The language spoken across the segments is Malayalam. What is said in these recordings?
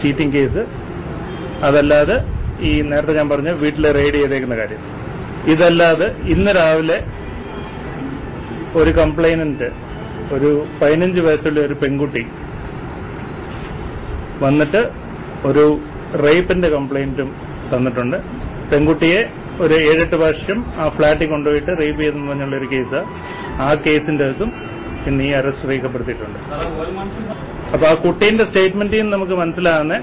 ചീറ്റിംഗ് കേസ്, അതല്ലാതെ ഈ നേരത്തെ ഞാൻ പറഞ്ഞ വീട്ടിലെ റെയ്ഡ് ചെയ്തേക്കുന്ന കാര്യം. ഇതല്ലാതെ ഇന്ന് രാവിലെ ഒരു കംപ്ലൈനന്റ്, ഒരു 15 വയസ്സുള്ള ഒരു പെൺകുട്ടി വന്നിട്ട് ഒരു റേപ്പിന്റെ കംപ്ലൈന്റും തന്നിട്ടുണ്ട്. പെൺകുട്ടിയെ ഒരു 7-8 വർഷം ആ ഫ്ളാറ്റിൽ കൊണ്ടുപോയിട്ട് റേപ്പ് ചെയ്തെന്ന് പറഞ്ഞുള്ള ഒരു കേസ്. ആ കേസിന്റെ അകത്തും ഇന്ന് ഈ അറസ്റ്റ് രേഖപ്പെടുത്തിയിട്ടുണ്ട്. അപ്പൊ ആ കുട്ടീന്റെ സ്റ്റേറ്റ്മെന്റിൽ നിന്ന് നമുക്ക് മനസ്സിലാകുന്ന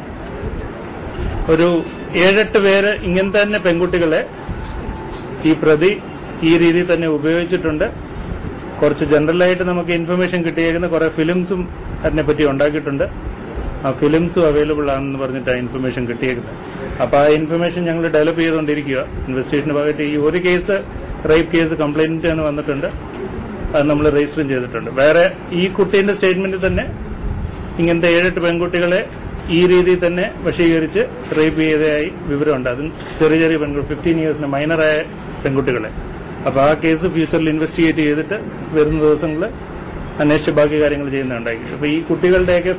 ഒരു 7-8 പേര് ഇങ്ങനത്തെ തന്നെ പെൺകുട്ടികളെ ഈ പ്രതി ഈ രീതിയിൽ തന്നെ ഉപയോഗിച്ചിട്ടുണ്ട്. കുറച്ച് ജനറലായിട്ട് നമുക്ക് ഇൻഫർമേഷൻ കിട്ടിയേക്കുന്ന കുറെ ഫിലിംസും അതിനെപ്പറ്റി ഉണ്ടാക്കിയിട്ടുണ്ട്. ആ ഫിലിംസും അവൈലബിൾ ആണെന്ന് പറഞ്ഞിട്ട് ആ ഇൻഫർമേഷൻ കിട്ടിയേക്കുന്നത്. അപ്പൊ ആ ഇൻഫർമേഷൻ ഞങ്ങൾ ഡെവലപ്പ് ചെയ്തുകൊണ്ടിരിക്കുക. ഇൻവെസ്റ്റിഗേഷന്റെ ഭാഗമായിട്ട് ഈ ഒരു കേസ് റേപ്പ് കേസ് കംപ്ലൈന്റ് എന്ന് വന്നിട്ടുണ്ട്, അത് നമ്മൾ രജിസ്റ്ററും ചെയ്തിട്ടുണ്ട്. വേറെ ഈ കുട്ടീന്റെ സ്റ്റേറ്റ്മെന്റിൽ തന്നെ ഇങ്ങനത്തെ 7-8 പെൺകുട്ടികളെ ഈ രീതിയിൽ തന്നെ വശീകരിച്ച് റേപ്പ് ചെയ്തതായി വിവരമുണ്ട്. അതും ചെറിയ ചെറിയ പെൺകുട്ടി, 15 ഇയേഴ്സിന് മൈനറായ പെൺകുട്ടികളെ. അപ്പൊ ആ കേസ് ഫ്യൂച്ചറിൽ ഇൻവെസ്റ്റിഗേറ്റ് ചെയ്തിട്ട് വരുന്ന ദിവസങ്ങളിൽ അന്വേഷിച്ച് ബാക്കി കാര്യങ്ങൾ ചെയ്യുന്നുണ്ടായി. അപ്പൊ ഈ കുട്ടികളുടെയൊക്കെ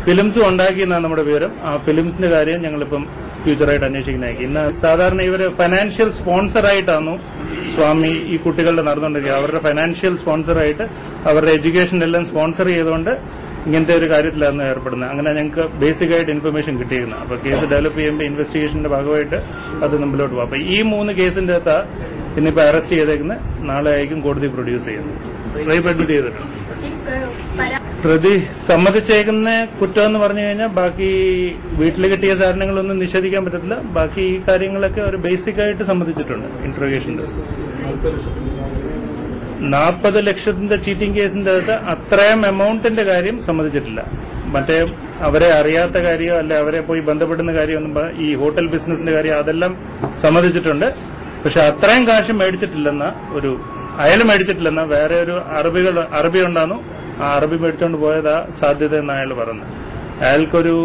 ഫിലിംസും ഉണ്ടാക്കിയെന്നാണ് നമ്മുടെ വിവരം. ആ ഫിലിംസിന്റെ കാര്യം ഞങ്ങളിപ്പം ഫ്യൂച്ചറായിട്ട് അന്വേഷിക്കുന്നതായിരിക്കും. ഇന്ന് സാധാരണ ഇവര് ഫൈനാൻഷ്യൽ സ്പോൺസറായിട്ടാണ് സ്വാമി ഈ കുട്ടികളുടെ നടന്നുകൊണ്ടിരിക്കുക. അവരുടെ ഫൈനാൻഷ്യൽ സ്പോൺസറായിട്ട് അവരുടെ എഡ്യൂക്കേഷൻ എല്ലാം സ്പോൺസർ ചെയ്തുകൊണ്ട് ഇങ്ങനത്തെ ഒരു കാര്യത്തിലാണ് ഏർപ്പെടുന്നത്. അങ്ങനെ ഞങ്ങൾക്ക് ബേസിക് ആയിട്ട് ഇൻഫർമേഷൻ കിട്ടിയിരുന്നത്. അപ്പൊ കേസ് ഡെവലപ്പ് ചെയ്യുമ്പോൾ ഇൻവെസ്റ്റിഗേഷന്റെ ഭാഗമായിട്ട് അത് മുമ്പിലോട്ട് പോകും. അപ്പൊ ഈ 3 കേസിന്റെ അകത്ത് ഇന്നിപ്പോ അറസ്റ്റ് ചെയ്തേക്കുന്നത്, നാളെ ആയിരിക്കും കോടതി പ്രൊഡ്യൂസ് ചെയ്യുന്നത്. റേപ്പ് അഡ്മിറ്റ് ചെയ്തിട്ടുണ്ട്. പ്രതി സമ്മതിച്ചേക്കുന്ന കുറ്റം എന്ന് പറഞ്ഞു കഴിഞ്ഞാൽ ബാക്കി വീട്ടിൽ കിട്ടിയ സാധനങ്ങളൊന്നും നിഷേധിക്കാൻ പറ്റത്തില്ല. ബാക്കി ഈ കാര്യങ്ങളൊക്കെ ഒരു ബേസിക് ആയിട്ട് സമ്മതിച്ചിട്ടുണ്ട് ഇന്ററോഗേഷന്റെ. 40 ലക്ഷത്തിന്റെ ചീറ്റിംഗ് കേസിന്റെ അകത്ത് അത്രയും എമൗണ്ടിന്റെ കാര്യം സമ്മതിച്ചിട്ടില്ല. മറ്റേ അവരെ അറിയാത്ത കാര്യമോ അല്ലെ അവരെ പോയി ബന്ധപ്പെടുന്ന കാര്യമൊന്നും, ഈ ഹോട്ടൽ ബിസിനസിന്റെ കാര്യം അതെല്ലാം സമ്മതിച്ചിട്ടുണ്ട്. പക്ഷെ അത്രയും കാശ് മേടിച്ചിട്ടില്ലെന്ന അയാൾ മേടിച്ചിട്ടില്ലെന്ന വേറെ ഒരു അറബി ഉണ്ടായിരുന്നു. ആ അറബി മേടിച്ചുകൊണ്ട് പോയതാ സാധ്യത എന്ന് അയാൾ പറഞ്ഞു. അയാൾക്കൊരു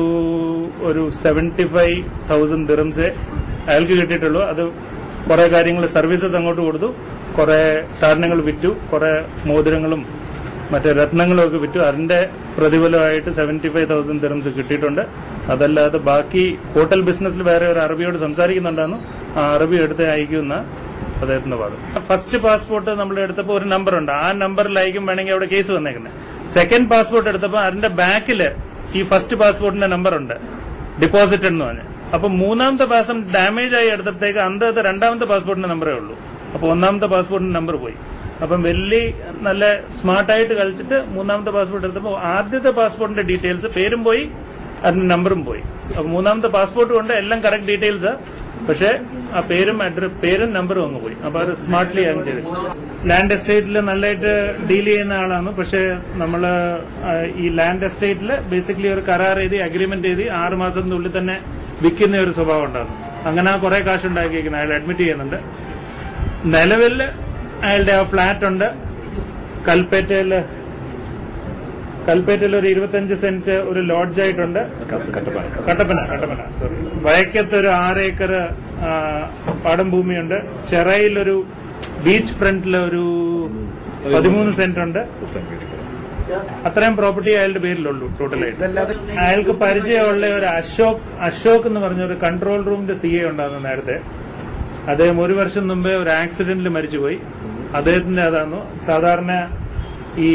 75,000 ദിറംസേ അയാൾക്ക് കിട്ടിയിട്ടുള്ളൂ. അത് കുറെ കാര്യങ്ങൾ സർവീസസ് അങ്ങോട്ട് കൊടുത്തു, കുറെ സാധനങ്ങൾ വിറ്റു, കുറെ മോതിരങ്ങളും മറ്റേ രത്നങ്ങളും ഒക്കെ വിറ്റു. അതിന്റെ പ്രതിഫലമായിട്ട് 75,000 ദിറംസ് കിട്ടിയിട്ടുണ്ട്. അതല്ലാതെ ബാക്കി ഹോട്ടൽ ബിസിനസ്സിൽ വേറെ ഒരു അറബിയോട് സംസാരിക്കുന്നുണ്ടായിരുന്നു. ആ അറബി എടുത്ത് അയക്കുന്ന അദ്ദേഹത്തിന്റെ വാദം. ഫസ്റ്റ് പാസ്പോർട്ട് നമ്മൾ എടുത്തപ്പോൾ ഒരു നമ്പർ ഉണ്ട്, ആ നമ്പറിലായിരിക്കും വേണമെങ്കിൽ അവിടെ കേസ് വന്നേക്കുന്നത്. സെക്കൻഡ് പാസ്പോർട്ട് എടുത്തപ്പോൾ അതിന്റെ ബാക്കില് ഈ ഫസ്റ്റ് പാസ്പോർട്ടിന്റെ നമ്പർ ഉണ്ട്, ഡിപ്പോസിറ്റ് എന്ന് പറഞ്ഞ്. അപ്പൊ 3ാമത്തെ പാസ്പോർട്ട് ഡാമേജ് ആയി എടുത്തപ്പോഴത്തേക്ക് അന്തത്തെ 2ാമത്തെ പാസ്പോർട്ടിന്റെ നമ്പറേ ഉള്ളൂ. അപ്പൊ 1ാമത്തെ പാസ്പോർട്ടിന്റെ നമ്പർ പോയി. അപ്പം വലിയ നല്ല സ്മാർട്ടായിട്ട് കളിച്ചിട്ട് 3ാമത്തെ പാസ്പോർട്ട് എടുത്തപ്പോൾ ആദ്യത്തെ പാസ്പോർട്ടിന്റെ ഡീറ്റെയിൽസ്, പേരും പോയി, അതിന്റെ നമ്പറും പോയി. അപ്പൊ 3ാമത്തെ പാസ്പോർട്ട് കൊണ്ട് എല്ലാം കറക്റ്റ് ഡീറ്റെയിൽസ്, പക്ഷെ ആ പേരും നമ്പറും അങ്ങ് പോയി. അപ്പൊ അത് സ്മാർട്ട്ലി അങ്ങ് ചെയ്തു. ലാൻഡ് എസ്റ്റേറ്റിൽ നല്ലതായിട്ട് ഡീൽ ചെയ്യുന്ന ആളാണ്. പക്ഷെ നമ്മള് ഈ ലാൻഡ് എസ്റ്റേറ്റിൽ ബേസിക്കലി ഒരു കരാർ എഴുതി അഗ്രിമെന്റ് എഴുതി 6 മാസത്തിനുള്ളിൽ തന്നെ വിൽക്കുന്ന ഒരു സ്വഭാവം ഉണ്ടാകും. അങ്ങനെ കുറെ കാശ് ഉണ്ടാക്കിയിരിക്കുന്നത് അയാൾ അഡ്മിറ്റ് ചെയ്യുന്നുണ്ട്. നിലവിൽ അയാളുടെ ആ ഫ്ളാറ്റ് ഉണ്ട് കൽപ്പറ്റയിൽ ഒരു 25 സെന്റ് ഒരു ലോഡ്ജായിട്ടുണ്ട്. കട്ടപ്പന സോറി. വയക്കത്ത് ഒരു 6 ഏക്കർ പാടം ഭൂമിയുണ്ട്. ചെറയിലൊരു ബീച്ച് ഫ്രണ്ടിൽ ഒരു 13 സെന്റ് ഉണ്ട്. അത്രയും പ്രോപ്പർട്ടി അയാളുടെ പേരിലുള്ളൂ ടോട്ടലായിട്ട്. അയാൾക്ക് പരിചയമുള്ള ഒരു അശോക് എന്ന് പറഞ്ഞ ഒരു കൺട്രോൾ റൂമിന്റെ CA ഉണ്ടായിരുന്നു നേരത്തെ. അദ്ദേഹം 1 വർഷം മുമ്പേ ഒരു ആക്സിഡന്റിൽ മരിച്ചുപോയി. അദ്ദേഹത്തിന്റെ അതായിരുന്നു. സാധാരണ ഈ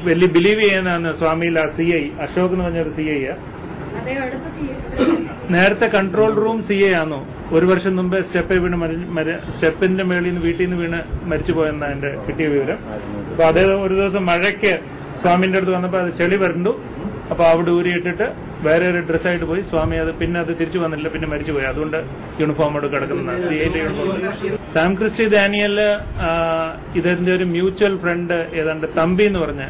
വലിയ ബിലീവ് ചെയ്യുന്നതാണ് സ്വാമിയിൽ ആ CI അശോക് എന്ന് പറഞ്ഞൊരു CI. നേരത്തെ കൺട്രോൾ റൂം CA ആണോ. 1 വർഷം മുമ്പേ സ്റ്റെപ്പിന്റെ മേളിൽ നിന്ന് വീട്ടിൽ നിന്ന് വീണ് മരിച്ചുപോയെന്നാണ് എന്റെ കിട്ടിയ വിവരം. അപ്പൊ അദ്ദേഹം ഒരു ദിവസം മഴയ്ക്ക് സ്വാമിന്റെ അടുത്ത് വന്നപ്പോൾ അത് ചെളി വരണ്ടു. അപ്പൊ അവിടെ ഊരിയിട്ടിട്ട് വേറെ ഒരു ഡ്രസ്സായിട്ട് പോയി. സ്വാമി അത് തിരിച്ചു വന്നില്ല, പിന്നെ മരിച്ചുപോയി. അതുകൊണ്ട് യൂണിഫോമോട് കിടക്കുന്ന CIന്റെ യൂണിഫോം. സാം ക്രിസ്റ്റി ഡാനിയൽ ഇതിന്റെ ഒരു മ്യൂച്വൽ ഫ്രണ്ട് ഏതാണ്ട് തമ്പി എന്ന് പറഞ്ഞ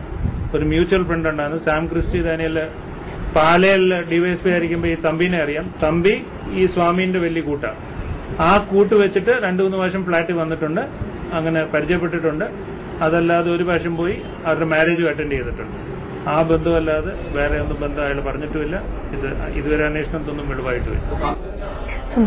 ഒരു മ്യൂച്വൽ ഫ്രണ്ട് ഉണ്ടായിരുന്നു. സാം ക്രിസ്റ്റി ഡാനിയൽ പാലയിൽ DYSP ആയിരിക്കുമ്പോൾ ഈ തമ്പിനെ അറിയാം. തമ്പി ഈ സ്വാമീന്റെ വലിയ കൂട്ടാണ്. ആ കൂട്ട് വെച്ചിട്ട് 2-3 പ്രാവശ്യം ഫ്ളാറ്റിൽ വന്നിട്ടുണ്ട്, അങ്ങനെ പരിചയപ്പെട്ടിട്ടുണ്ട്. അതല്ലാതെ 1 പ്രാവശ്യം പോയി അവരുടെ മാരേജും അറ്റൻഡ് ചെയ്തിട്ടുണ്ട്. ആ ബന്ധമല്ലാതെ വേറെ ഒന്നും ബന്ധം അയാൾ പറഞ്ഞിട്ടുമില്ല. ഇതുവരെ അന്വേഷണത്തൊന്നും വെളിവായിട്ടുമില്ല.